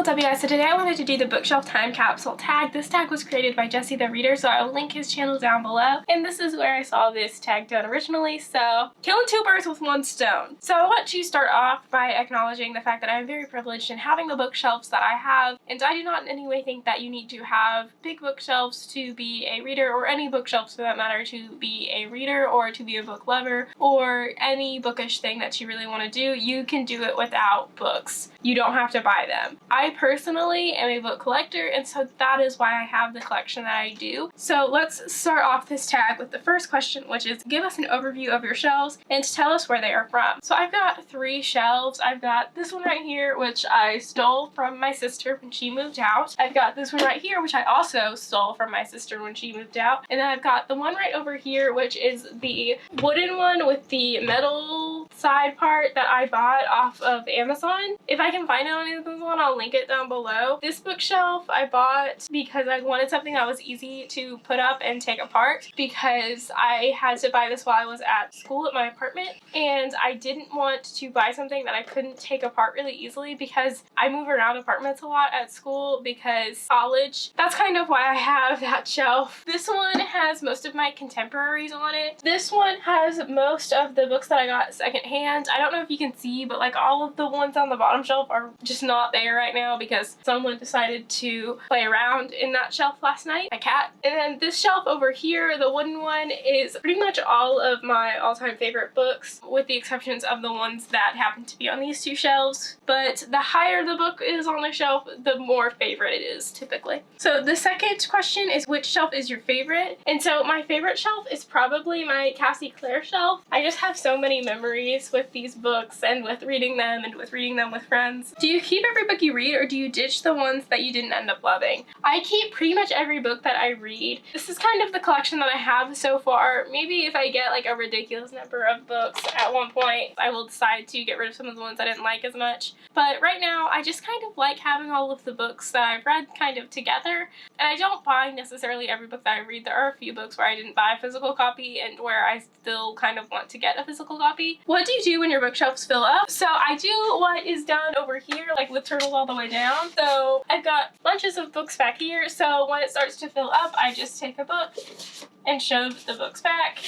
what's up you guys? So today I wanted to do the bookshelf time capsule tag. This tag was created by JessietheReader, so I will link his channel down below. And this is where I saw this tag done originally, so killing two birds with one stone. So I want to start off by acknowledging the fact that I'm very privileged in having the bookshelves that I have, and I do not in any way think that you need to have big bookshelves to be a reader, or any bookshelves for that matter to be a reader or to be a book lover, or any bookish thing that you really want to do. You can do it without books. You don't have to buy them. I personally am a book collector, and so that is why I have the collection that I do. So let's start off this tag with the first question, which is give us an overview of your shelves and tell us where they are from. So I've got 3 shelves. I've got this one right here, which I stole from my sister when she moved out. I've got this one right here, which I also stole from my sister when she moved out. And then I've got the one right over here, which is the wooden one with the metal side part that I bought off of Amazon. If I can find it on Amazon, I'll link it down below. This bookshelf I bought because I wanted something that was easy to put up and take apart, because I had to buy this while I was at school at my apartment, and I didn't want to buy something that I couldn't take apart really easily because I move around apartments a lot at school because college. That's kind of why I have that shelf. This one has most of my contemporaries on it. This one has most of the books that I got secondhand. I don't know if you can see, but like all of the ones on the bottom shelf are just not there right now because someone decided to play around in that shelf last night, my cat. And then this shelf over here, the wooden one, is pretty much all of my all-time favorite books, with the exceptions of the ones that happen to be on these 2 shelves. But the higher the book is on the shelf, the more favorite it is typically. So the second question is which shelf is your favorite? And so my favorite shelf is probably my Cassie Clare shelf. I just have so many memories with these books and with reading them and with reading them with friends. Do you keep every book you read, or do you ditch the ones that you didn't end up loving? I keep pretty much every book that I read. This is kind of the collection that I have so far. Maybe if I get like a ridiculous number of books at one point, I will decide to get rid of some of the ones I didn't like as much. But right now, I just kind of like having all of the books that I've read kind of together. And I don't buy necessarily every book that I read. There are a few books where I didn't buy a physical copy and where I still kind of want to get a physical copy. What do you do when your bookshelves fill up? So I do what is done over here, like with turtles all the way down. So I've got bunches of books back here. So when it starts to fill up, I just take a book and shove the books back,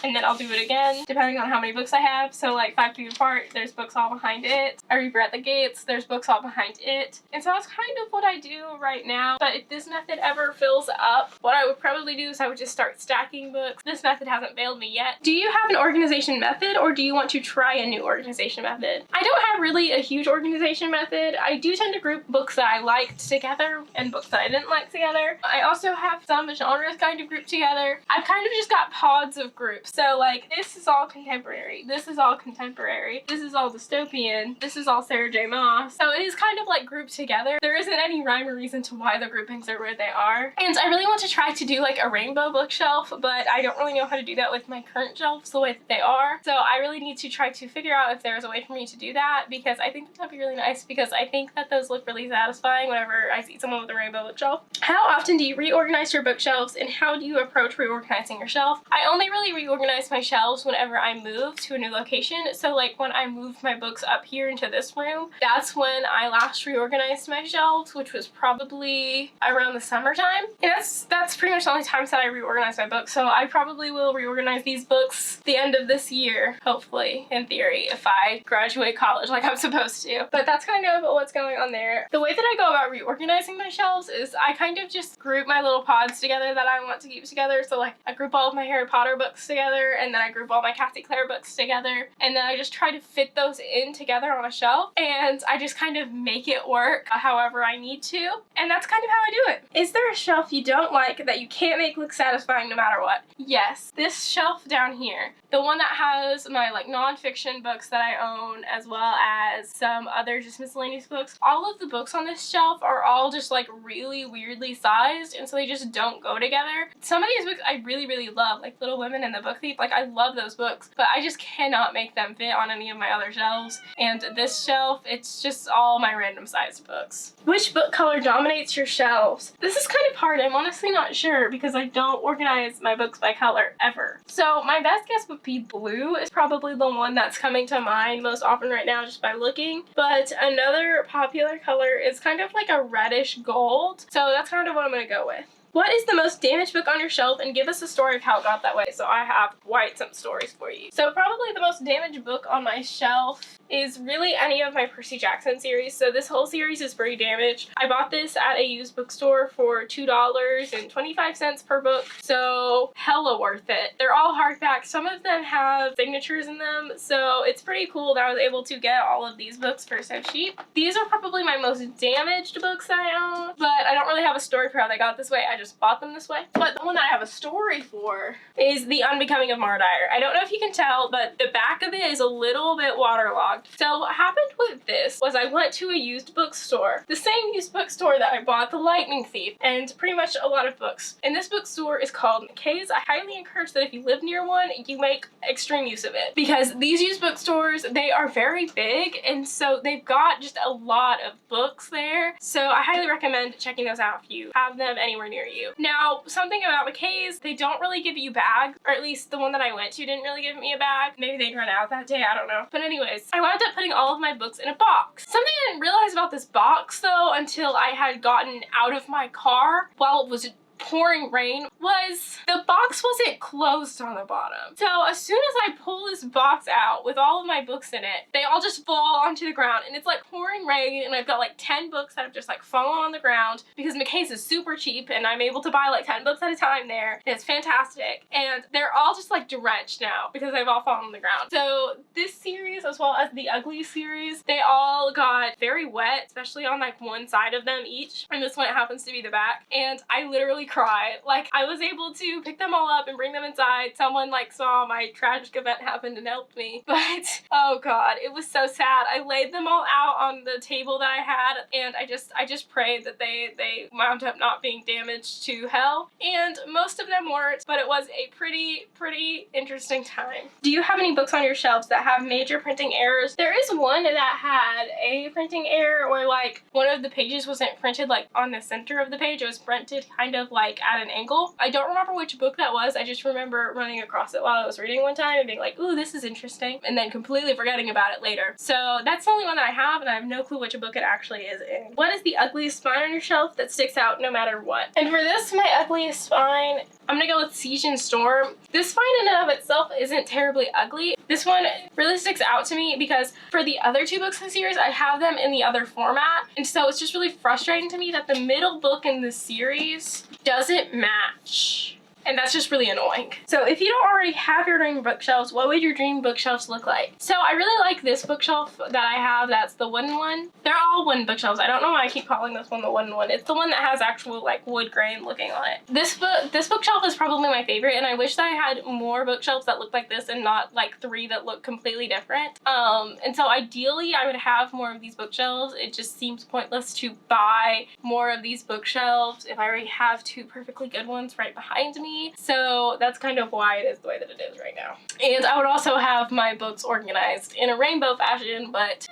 and then I'll do it again depending on how many books I have. So like 5 feet apart, there's books all behind it. I read at the gates, there's books all behind it. And so that's kind of what I do right now. But if this method ever fills up, what I would probably do is I would just start stacking books. This method hasn't failed me yet. Do you have an organization method, or do you want to try a new organization method? I don't have really a huge organization method. I do tend to group books that I liked together and books that I didn't like together. I also have some genres kind of grouped together. I've kind of just got pods of groups. So like this is all contemporary, this is all contemporary, this is all dystopian, this is all Sarah J. Maas. So it is kind of like grouped together. There isn't any rhyme or reason to why the groupings are where they are. And I really want to try to do like a rainbow bookshelf, but I don't really know how to do that with my current shelves the way that they are. So I really need to try to figure out if there's a way for me to do that, because I think that'd be really nice, because I think that those look really satisfying whenever I see someone with a rainbow bookshelf. How often do you reorganize your bookshelves, and how do you approach reorganizing your shelf? I only really reorganize my shelves whenever I move to a new location. So like when I moved my books up here into this room, that's when I last reorganized my shelves, which was probably around the summertime. And that's pretty much the only times that I reorganize my books. So I probably will reorganize these books the end of this year, hopefully, in theory, if I graduate college like I'm supposed to. But that's kind of what's going on there. The way that I go about reorganizing my shelves is I kind of just group my little pods together that I want to keep together. So like I group all of my Harry Potter books together, and then I group all my Cassie Clare books together, and then I just try to fit those in together on a shelf, and I just kind of make it work however I need to, and that's kind of how I do it. Is there a shelf you don't like that you can't make look satisfying no matter what? Yes, this shelf down here, the one that has my like nonfiction books that I own, as well as some other just miscellaneous books. All of the books on this shelf are all just like really weirdly sized, and so they just don't go together. Some of these books I really love, like Little Women and The Book Thief. Like I love those books, but I just cannot make them fit on any of my other shelves. And this shelf, it's just all my random random sized books. Which book color dominates your shelves? This is kind of hard. I'm honestly not sure because I don't organize my books by color ever. So my best guess would be blue is probably the one that's coming to mind most often right now just by looking. But another popular color is kind of like a reddish gold. So that's kind of what I'm going to go with. What is the most damaged book on your shelf, and give us a story of how it got that way. So I have quite some stories for you. So probably the most damaged book on my shelf is really any of my Percy Jackson series. So this whole series is pretty damaged. I bought this at a used bookstore for $2.25 per book. So hella worth it. They're all hardback. Some of them have signatures in them. So it's pretty cool that I was able to get all of these books for so cheap. These are probably my most damaged books that I own, but I don't really have a story for how they got this way. I just bought them this way. But the one that I have a story for is The Unbecoming of Martyr. I don't know if you can tell, but the back of it is a little bit waterlogged. So what happened with this was I went to a used bookstore, the same used bookstore that I bought The Lightning Thief and pretty much a lot of books. And this bookstore is called McKay's. I highly encourage that if you live near one, you make extreme use of it, because these used bookstores, they are very big, and so they've got just a lot of books there. So I highly recommend checking those out if you have them anywhere near you. Now, something about McKay's, they don't really give you bags, or at least the one that I went to didn't really give me a bag. Maybe they'd run out that day, I don't know. But anyways, I wound up putting all of my books in a box. Something I didn't realize about this box though until I had gotten out of my car while it was pouring rain was the box wasn't closed on the bottom. So as soon as I pull this box out with all of my books in it, they all just fall onto the ground, and it's like pouring rain, and I've got like 10 books that have just like fallen on the ground because McKay's is super cheap and I'm able to buy like 10 books at a time there. And it's fantastic. And they're all just like drenched now because they've all fallen on the ground. So this series, as well as the Ugly series, they all got very wet, especially on like one side of them each. And this one, it happens to be the back. And I literally cried. Like, I was able to pick them all up and bring them inside. Someone like saw my tragic event happen and helped me. But oh god, it was so sad. I laid them all out on the table that I had, and I just prayed that they wound up not being damaged to hell. And most of them weren't, but it was a pretty interesting time. Do you have any books on your shelves that have major printing errors? There is one that had a printing error where like one of the pages wasn't printed like on the center of the page. It was printed kind of like at an angle. I don't remember which book that was. I just remember running across it while I was reading one time and being like, ooh, this is interesting, and then completely forgetting about it later. So that's the only one that I have, and I have no clue which book it actually is in. What is the ugliest spine on your shelf that sticks out no matter what? And for this, my ugliest spine, I'm gonna go with Siege and Storm. This spine in and of itself isn't terribly ugly. This one really sticks out to me because for the other two books in the series, I have them in the other format, and so it's just really frustrating to me that the middle book in the series doesn't match. And that's just really annoying. So if you don't already have your dream bookshelves, what would your dream bookshelves look like? So I really like this bookshelf that I have. That's the wooden one. They're all wooden bookshelves. I don't know why I keep calling this one the wooden one. It's the one that has actual like wood grain looking on it. This bookshelf is probably my favorite, and I wish that I had more bookshelves that look like this and not like 3 that look completely different. And so ideally I would have more of these bookshelves. It just seems pointless to buy more of these bookshelves if I already have 2 perfectly good ones right behind me. So that's kind of why it is the way that it is right now. And I would also have my books organized in a rainbow fashion, but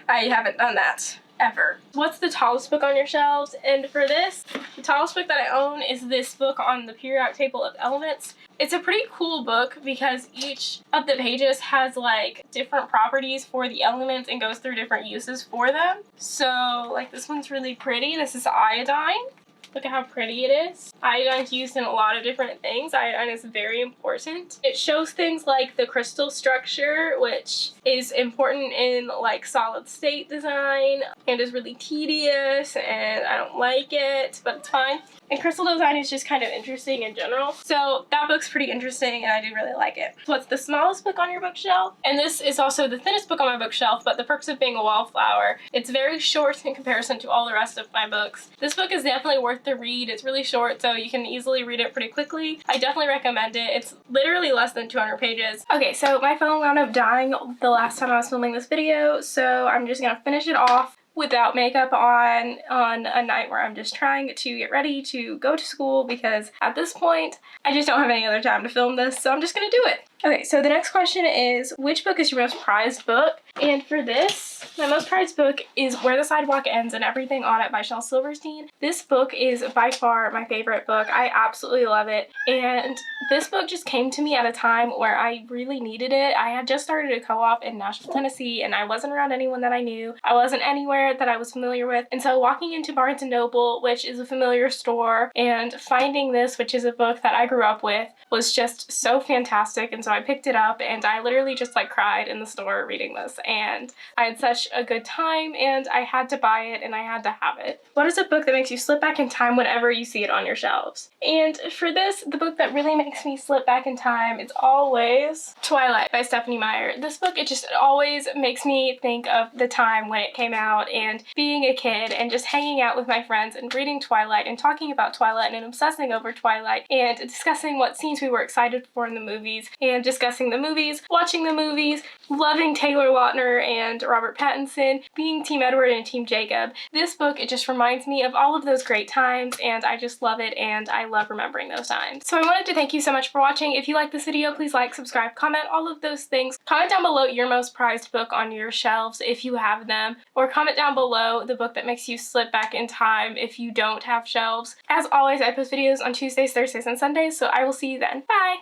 I haven't done that ever. What's the tallest book on your shelves? And for this, the tallest book that I own is this book on the periodic table of elements. It's a pretty cool book because each of the pages has like different properties for the elements and goes through different uses for them. So like this one's really pretty. This is iodine. Look at how pretty it is. Iodine's used in a lot of different things. Iodine is very important. It shows things like the crystal structure, which is important in like solid state design and is really tedious, and I don't like it, but it's fine. And crystal design is just kind of interesting in general. So that book's pretty interesting and I do really like it. What's the smallest book on your bookshelf? And this is also the thinnest book on my bookshelf, but the perks of being a wallflower. It's very short in comparison to all the rest of my books. This book is definitely worth the read. It's really short, so you can easily read it pretty quickly. I definitely recommend it. It's literally less than 200 pages. Okay, so my phone wound up dying the last time I was filming this video, so I'm just gonna finish it off without makeup on a night where I'm just trying to get ready to go to school, because at this point I just don't have any other time to film this, so I'm just gonna do it. Okay, so the next question is, which book is your most prized book? And for this, my most prized book is Where the Sidewalk Ends and Everything on It by Shel Silverstein. This book is by far my favorite book. I absolutely love it. And this book just came to me at a time where I really needed it. I had just started a co-op in Nashville, Tennessee, and I wasn't around anyone that I knew. I wasn't anywhere that I was familiar with. And so walking into Barnes & Noble, which is a familiar store, and finding this, which is a book that I grew up with, was just so fantastic. And so I picked it up and I literally just like cried in the store reading this, and I had such a good time and I had to buy it and I had to have it. What is a book that makes you slip back in time whenever you see it on your shelves? And for this, the book that really makes me slip back in time is always Twilight by Stephenie Meyer. This book, it just always makes me think of the time when it came out and being a kid and just hanging out with my friends and reading Twilight and talking about Twilight and obsessing over Twilight and discussing what scenes we were excited for in the movies and discussing the movies, watching the movies, loving Taylor Lautner and Robert Pattinson, being Team Edward and Team Jacob. This book, it just reminds me of all of those great times and I just love it and I love remembering those times. So I wanted to thank you so much for watching. If you like this video, please like, subscribe, comment, all of those things. Comment down below your most prized book on your shelves if you have them, or comment down below the book that makes you slip back in time if you don't have shelves. As always, I post videos on Tuesdays, Thursdays, and Sundays, so I will see you then. Bye!